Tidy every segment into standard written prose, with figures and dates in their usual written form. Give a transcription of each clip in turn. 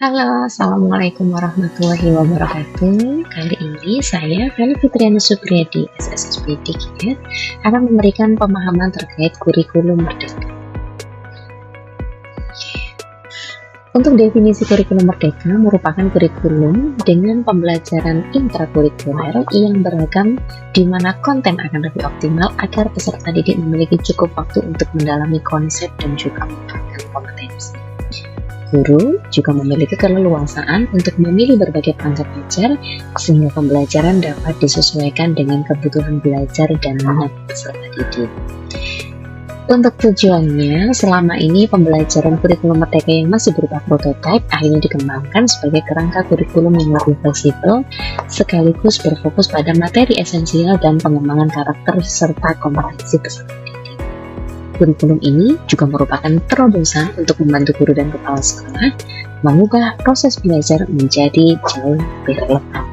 Halo, Assalamualaikum warahmatullahi wabarakatuh. Kali ini saya, Feli Fitriana Supriyadi, SSSPD Kiat, akan memberikan pemahaman terkait kurikulum merdeka. Untuk definisi kurikulum merdeka merupakan kurikulum dengan pembelajaran intrakurikuler yang beragam di mana konten akan lebih optimal agar peserta didik memiliki cukup waktu untuk mendalami konsep dan juga mengembangkan kompetensi. Guru juga memiliki keleluasaan untuk memilih berbagai perangkat belajar sehingga pembelajaran dapat disesuaikan dengan kebutuhan belajar dan minat peserta didik. Untuk tujuannya, selama ini pembelajaran kurikulum merdeka yang masih berupa prototipe akhirnya dikembangkan sebagai kerangka kurikulum yang lebih fleksibel sekaligus berfokus pada materi esensial dan pengembangan karakter serta kompetensi peserta didik. Kurikulum ini juga merupakan terobosan untuk membantu guru dan kepala sekolah mengubah proses belajar menjadi jauh lebih relevan,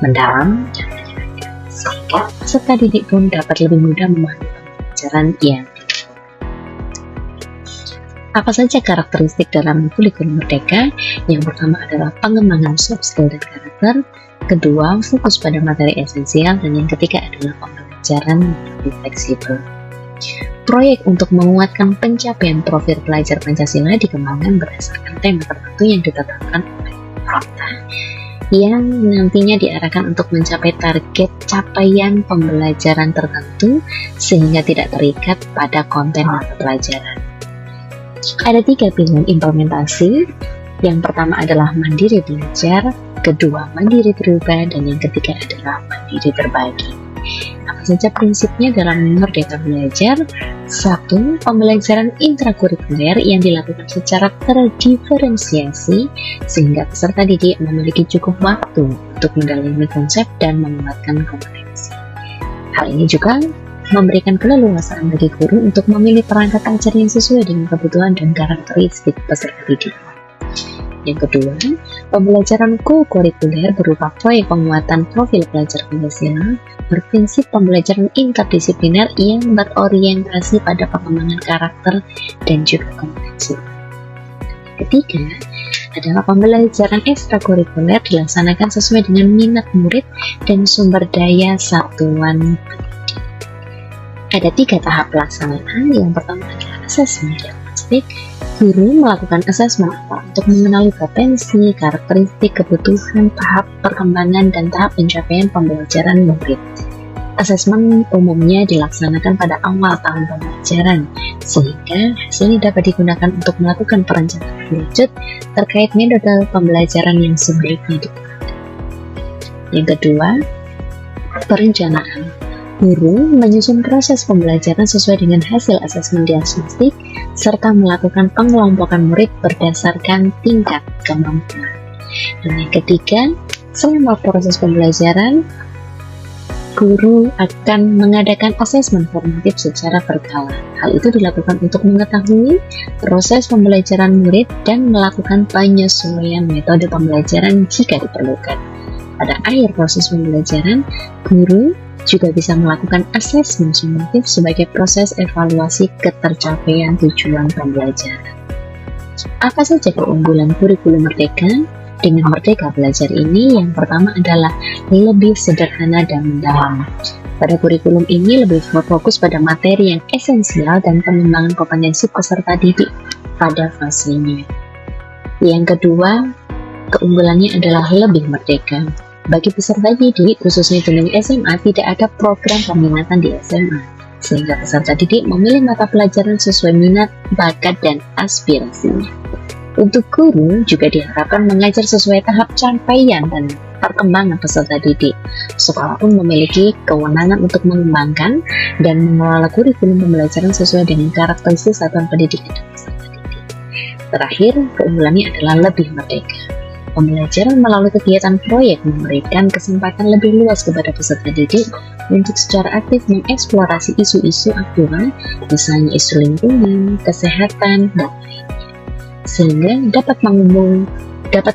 mendalam, dan menyenangkan, sehingga peserta didik pun dapat lebih mudah memahami pembelajaran yang dilakukan. Apa saja karakteristik dalam kurikulum merdeka? Yang pertama adalah pengembangan soft skill dan karakter, kedua fokus pada materi esensial, dan yang ketiga adalah pembelajaran yang lebih fleksibel. Proyek untuk menguatkan pencapaian profil pelajar Pancasila dikembangkan berdasarkan tema tertentu yang ditetapkan oleh pemerintah yang nantinya diarahkan untuk mencapai target capaian pembelajaran tertentu sehingga tidak terikat pada konten mata pelajaran. Ada 3 pilihan implementasi. Yang pertama adalah mandiri belajar, kedua mandiri berubah, dan yang ketiga adalah mandiri berbagi. Apa saja prinsipnya dalam merdeka belajar? 1. Pembelajaran intrakurikuler yang dilakukan secara terdiferensiasi sehingga peserta didik memiliki cukup waktu untuk mendalami konsep dan menguatkan kompetensi. Hal ini juga memberikan keleluasaan bagi guru untuk memilih perangkat ajar yang sesuai dengan kebutuhan dan karakteristik peserta didik. Yang kedua, pembelajaran co-kurikuler berupa proyek penguatan profil pelajar Pancasila berprinsip pembelajaran interdisipliner yang berorientasi pada pengembangan karakter dan juga kompetensi. Ketiga, adalah pembelajaran ekstrakurikuler dilaksanakan sesuai dengan minat murid dan sumber daya satuan pendidik. Ada 3 tahap pelaksanaan. Yang pertama adalah asesmen diagnostik. Guru melakukan asesmen untuk mengenali potensi, karakteristik, kebutuhan, tahap perkembangan, dan tahap pencapaian pembelajaran murid. Asesmen umumnya dilaksanakan pada awal tahun pembelajaran, sehingga hasilnya dapat digunakan untuk melakukan perencanaan lebih lanjut terkait metode pembelajaran yang sebaiknya digunakan. Yang kedua, perencanaan. Guru menyusun proses pembelajaran sesuai dengan hasil asesmen diagnostik serta melakukan pengelompokan murid berdasarkan tingkat kemampuan. Dan yang ketiga, selama proses pembelajaran, guru akan mengadakan asesmen formatif secara berkala. Hal itu dilakukan untuk mengetahui proses pembelajaran murid dan melakukan penyesuaian metode pembelajaran jika diperlukan. Pada akhir proses pembelajaran, guru juga bisa melakukan asesmen sumatif sebagai proses evaluasi ketercapaian tujuan pembelajaran. Apa saja keunggulan kurikulum merdeka? Dengan merdeka belajar ini, yang pertama adalah lebih sederhana dan mendalam. Pada kurikulum ini lebih berfokus pada materi yang esensial dan pengembangan kompetensi peserta didik pada fasenya. Yang kedua, keunggulannya adalah lebih merdeka. Bagi peserta didik, khususnya jenjang SMA, tidak ada program peminatan di SMA, sehingga peserta didik memilih mata pelajaran sesuai minat, bakat, dan aspirasinya. Untuk guru, juga diharapkan mengajar sesuai tahap capaian dan perkembangan peserta didik. Sekolah pun memiliki kewenangan untuk mengembangkan dan mengelola kurikulum pembelajaran sesuai dengan karakteristik satuan pendidikan dan peserta didik. Terakhir, keunggulannya adalah lebih merdeka. Pembelajaran melalui kegiatan proyek memberikan kesempatan lebih luas kepada peserta didik untuk secara aktif mengeksplorasi isu-isu aktual, misalnya isu lingkungan, kesehatan, dan lainnya, sehingga dapat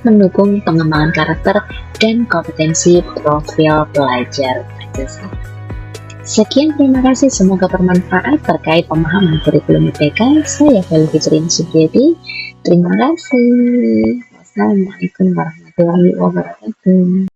mendukung pengembangan karakter dan kompetensi profil pelajar Pancasila. Sekian, terima kasih, semoga bermanfaat terkait pemahaman kurikulum merdeka. Saya Feli Fitriana Supriyadi. Terima kasih. Wassalamualaikum warahmatullahi wabarakatuh.